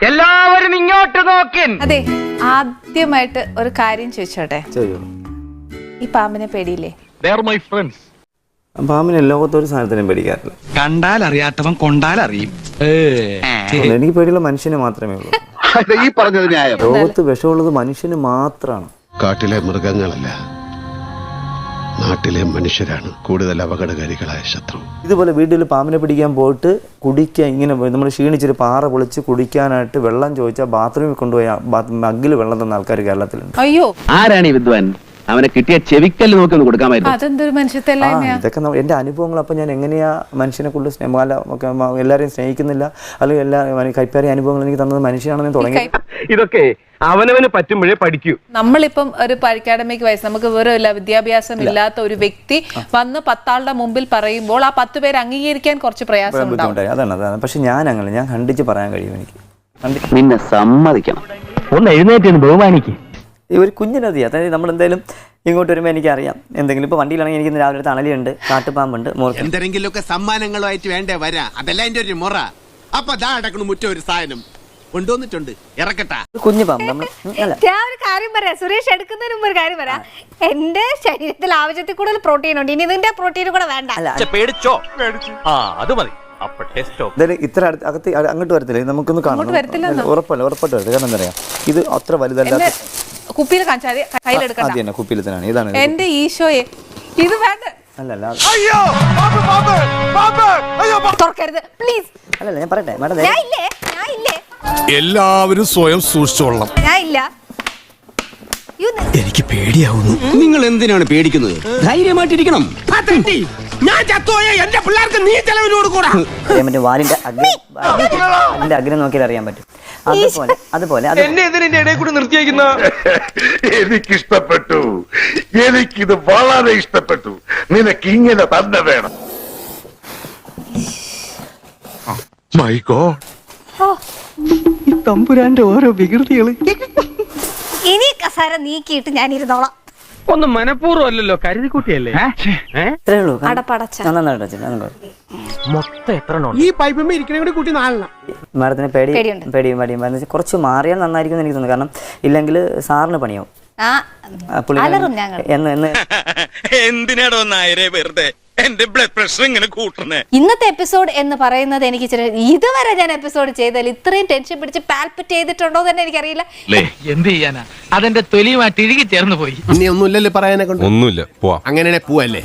എല്ലാവരും ഇങ്ങോട്ട് നോക്കിൻ. അതെ, ആദ്യമായിട്ട് ഒരു കാര്യം ചോദിച്ചോട്ടെ, ഈ പാമ്പിനെ പേടിയില്ലേ? പാമ്പിനെ ലോകത്തൊരു സാധനത്തിനും പേടിക്കാറില്ല. കണ്ടാൽ അറിയാത്തവൻ കൊണ്ടാൽ അറിയും. എനിക്ക് പേടിയുള്ള മനുഷ്യന് മാത്രമേ ഉള്ളൂ. ഈ പറഞ്ഞത് ന്യായം. ലോകത്ത് വിഷമുള്ളത് മനുഷ്യന് മാത്രമാണ്. കാട്ടിലെ മൃഗങ്ങളല്ല, നാട്ടിലെ മനുഷ്യരാണ് കൂടുതൽ അപകടകാരികളായ ശത്രു. ഇതുപോലെ വീട്ടിൽ പാമ്പിനെ പിടിക്കാൻ പോയിട്ട് കുടിക്കാൻ ഇങ്ങനെ നമ്മൾ ക്ഷീണിച്ചൊരു പാറ പൊളിച്ച് കുടിക്കാനായിട്ട് വെള്ളം ചോദിച്ചാൽ ബാത്റൂമിൽ കൊണ്ടുപോയി മഗ്ഗിൽ വെള്ളം തന്ന ആൾക്കാർ കേരളത്തിലുണ്ട്. അയ്യോ, ആരാണ് ഈ വിദ്വാൻ? അവനെ കിട്ടിയ ചെവിക്കല്ല് നോക്കി ഒന്ന് കൊടുക്കാമായിരുന്നു. അതെന്തൊരു മനുഷ്യത്വമില്ലായ്മയാ. ഇതൊക്കെ എന്റെ അനുഭവങ്ങൾ. അപ്പൊ ഞാൻ എങ്ങനെയാ മനുഷ്യനെ കൂടുതൽ എല്ലാവരെയും സ്നേഹിക്കുന്നില്ല, അല്ലെങ്കിൽ എല്ലാ കൈപ്പേറിയ അനുഭവങ്ങൾ എനിക്ക് തന്നത് മനുഷ്യനാണെന്ന് തുടങ്ങി. ഇതൊക്കെ അവനവന് പറ്റുമ്പോഴേ പഠിക്കൂ. നമ്മളിപ്പം ഒരു അക്കാഡമിക് വയസ്സ്, നമുക്ക് വെറും വിദ്യാഭ്യാസം ഇല്ലാത്ത ഒരു വ്യക്തി വന്ന് 10 ആളുടെ മുമ്പിൽ പറയുമ്പോൾ ആ 10 പേര് അംഗീകരിക്കാൻ കുറച്ച് പ്രയാസം ബുദ്ധിമുട്ടായി. അതാണ്. പക്ഷെ ഞാൻ അങ്ങനെ ഞാൻ ഖണ്ഡിച്ച് പറയാൻ കഴിയും. എനിക്ക് നിന്നെ സമ്മതിക്കണം. ഒന്ന് എഴുന്നേറ്റ് ബഹുമാനിക്ക്. ഈ ഒരു കുഞ്ഞിനതി, അതായത് നമ്മൾ എന്തായാലും ഇങ്ങോട്ട് വരുമ്പോൾ എനിക്കറിയാം എന്തെങ്കിലും. ഇപ്പോൾ വണ്ടിയിലാണെങ്കിൽ എനിക്ക് രാവിലെ തണലിയുണ്ട്, കാട്ടുപാമ്പുണ്ട്, എന്തെങ്കിലുമൊക്കെ സമ്മാനങ്ങളുമായിട്ട് വേണ്ടേ വരാ. അതല്ല എന്റെ ഒരു മുറ. അപ്പൊ ദാ അടക്കണ മുറ്റം ഒരു സാധനം കൊണ്ടുവന്നിട്ടുണ്ട്, ഇറക്കട്ടാ. കുഞ്ഞു പാമ്പ്. നമ്മൾ ഞാൻ ഒരു കാര്യം പറയാം, സുരേഷ് എടുക്കുന്നതിന് മുമ്പ് ഒരു കാര്യം പറയാം. എന്റെ ശരീരത്തിൽ ആവശ്യത്തിൽ കൂടുതൽ പ്രോട്ടീൻ ഉണ്ട്, ഇനി ഇതിന്റെ പ്രോട്ടീൻ കൂടെ വേണ്ട. ഇത്ര അകത്ത് അങ്ങോട്ട് വരത്തില്ല, നമുക്കൊന്ന് കാണാം. ഉറപ്പായിട്ട് വരത്തില്ല. കാരണം എന്താ പറയാ, ഇത് അത്ര വലുതല്ല. കുപ്പിയിൽ കാണിച്ചാൽ കയ്യിലെടുക്കണം. കുപ്പിയിൽ തന്നെയാണ്. ഇതാണ് എന്റെ ഈശോയെ, ഇത് വേണ്ട. അല്ലല്ല തുറക്കരുത് പ്ലീസ്. അല്ലല്ല, ഞാൻ പറയട്ടെ മാഡം. ഞാൻ ഇല്ലേ. എല്ലാവരും സ്വയം സൂക്ഷിച്ചോളണം. ഞാൻ ഇല്ല. എനിക്ക് പേടിയാവുന്നു. നിങ്ങൾ എന്തിനാണ് പേടിക്കുന്നത്? ധൈര്യമായിട്ടിരിക്കണം. ഞാൻ ചത്തോയ എന്റെ പിള്ളേർക്ക് നീ ചെലവിനോട് കൂടാ. വാലിന്റെ അഗ്രം നോക്കിയാൽ അറിയാൻ പറ്റും. അതുപോലെ എനിക്കിഷ്ടപ്പെട്ടു, എനിക്കിത് വളരെ ഇഷ്ടപ്പെട്ടു. നിനക്ക് ഇങ്ങനെ തന്നെ വേണം. മൈ ഗോഡ്, തമ്പുരാന്റെ ഓരോ വികൃതികള്. ഇനി കസാര നീക്കിയിട്ട് ഞാൻ ഇരുന്നോളാം. ഒന്നും മനഃപൂർവ്വം അല്ലല്ലോ, കരുതിക്കുട്ടിയല്ലേ. മൊത്തം എത്ര ഈ പൈപ്പ് ഇരിക്കണേ കൂടി കൂട്ടി 4 മാഡത്തിന് പേടിയും കുറച്ച് മാറിയാൽ നന്നായിരിക്കും എനിക്ക് തോന്നുന്നു. കാരണം ഇല്ലെങ്കിൽ സാറിന് പണിയാവും. എന്തിനാടോ നായരെ വെറുതെ എന്റെ ബ്ലഡ് പ്രഷർ ഇങ്ങനെ കൂട്ടണേ. ഇന്നത്തെ എപ്പിസോഡ് എന്ന് പറയുന്നത് എനിക്ക് ഇതുവരെ ഞാൻ എപ്പിസോഡ് ചെയ്താൽ ഇത്രയും ടെൻഷൻ പിടിച്ച് പാൽപിറ്റ് ചെയ്തിട്ടുണ്ടോ തന്നെ എനിക്കറിയില്ല. എന്ത് ചെയ്യാനാ, അതെന്റെ തൊലിയുമായിട്ട് ഇഴുകി ചേർന്ന് പോയി. ഇനി ഒന്നുമില്ലല്ലോ പറയാനെ കൊണ്ട്. ഒന്നുമില്ല, പോവാ. അങ്ങനെ പോവല്ലേ.